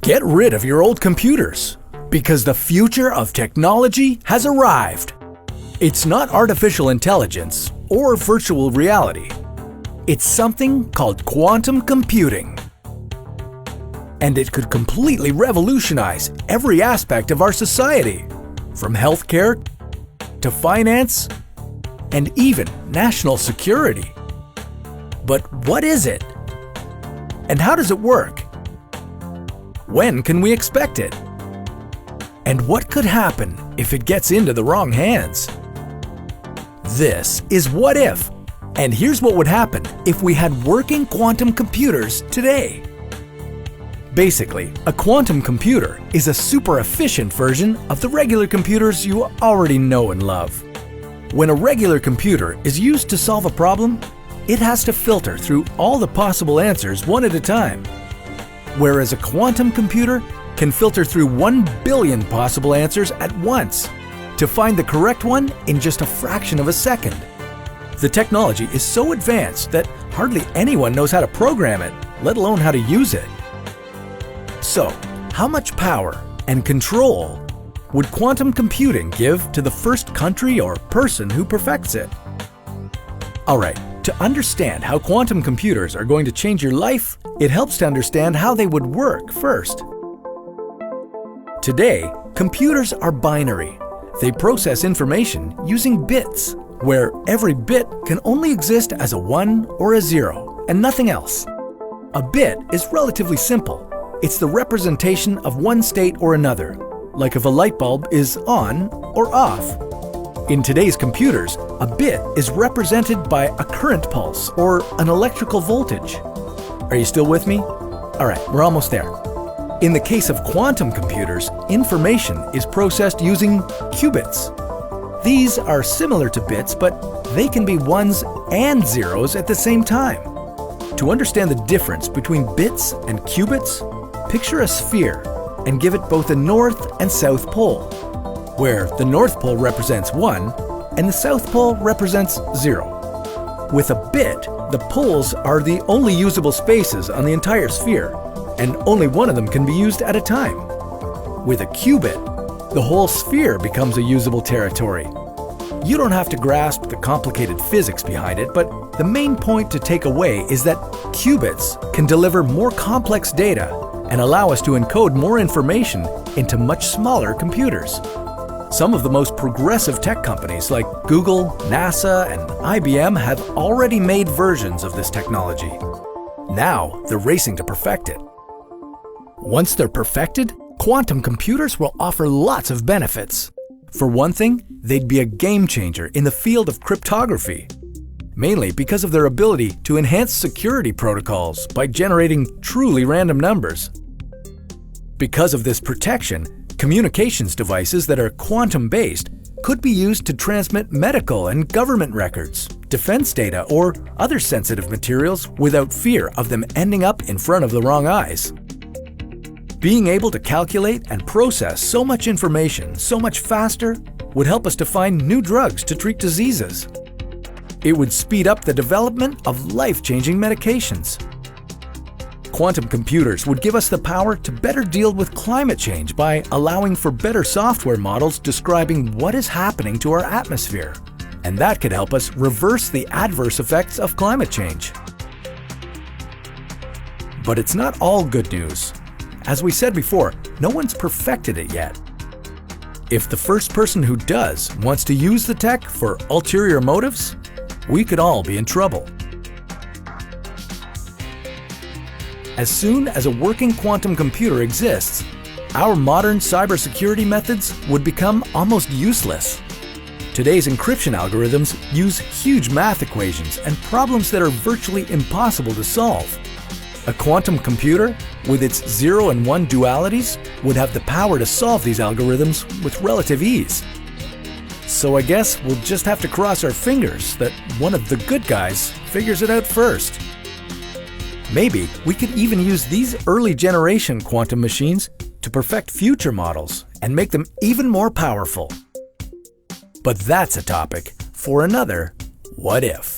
Get rid of your old computers, because the future of technology has arrived. It's not artificial intelligence or virtual reality. It's something called quantum computing. And it could completely revolutionize every aspect of our society, from healthcare to finance and even national security. But what is it? And how does it work? When can we expect it? And what could happen if it gets into the wrong hands? This is What If, and here's what would happen if we had working quantum computers today. Basically, a quantum computer is a super efficient version of the regular computers you already know and love. When a regular computer is used to solve a problem, it has to filter through all the possible answers one at a time. Whereas a quantum computer can filter through 1 billion possible answers at once to find the correct one in just a fraction of a second. The technology is so advanced that hardly anyone knows how to program it, let alone how to use it. So, how much power and control would quantum computing give to the first country or person who perfects it? Alright, to understand how quantum computers are going to change your life, it helps to understand how they would work first. Today, computers are binary. They process information using bits, where every bit can only exist as a 1 or a 0, and nothing else. A bit is relatively simple. It's the representation of one state or another, like if a light bulb is on or off. In today's computers, a bit is represented by a current pulse or an electrical voltage. Are you still with me? Alright, we're almost there. In the case of quantum computers, information is processed using qubits. These are similar to bits, but they can be ones and zeros at the same time. To understand the difference between bits and qubits, picture a sphere and give it both a north and south pole, where the north pole represents 1 and the south pole represents 0. With a bit, the poles are the only usable spaces on the entire sphere, and only one of them can be used at a time. With a qubit, the whole sphere becomes a usable territory. You don't have to grasp the complicated physics behind it, but the main point to take away is that qubits can deliver more complex data and allow us to encode more information into much smaller computers. Some of the most progressive tech companies like Google, NASA, and IBM have already made versions of this technology. Now they're racing to perfect it. Once they're perfected, quantum computers will offer lots of benefits. For one thing, they'd be a game changer in the field of cryptography, mainly because of their ability to enhance security protocols by generating truly random numbers. Because of this protection, communications devices that are quantum-based could be used to transmit medical and government records, defense data, or other sensitive materials without fear of them ending up in front of the wrong eyes. Being able to calculate and process so much information so much faster would help us to find new drugs to treat diseases. It would speed up the development of life-changing medications. Quantum computers would give us the power to better deal with climate change by allowing for better software models describing what is happening to our atmosphere. And that could help us reverse the adverse effects of climate change. But it's not all good news. As we said before, no one's perfected it yet. If the first person who does wants to use the tech for ulterior motives, we could all be in trouble. As soon as a working quantum computer exists, our modern cybersecurity methods would become almost useless. Today's encryption algorithms use huge math equations and problems that are virtually impossible to solve. A quantum computer, with its 0 and 1 dualities, would have the power to solve these algorithms with relative ease. So I guess we'll just have to cross our fingers that one of the good guys figures it out first. Maybe we could even use these early generation quantum machines to perfect future models and make them even more powerful. But that's a topic for another What If.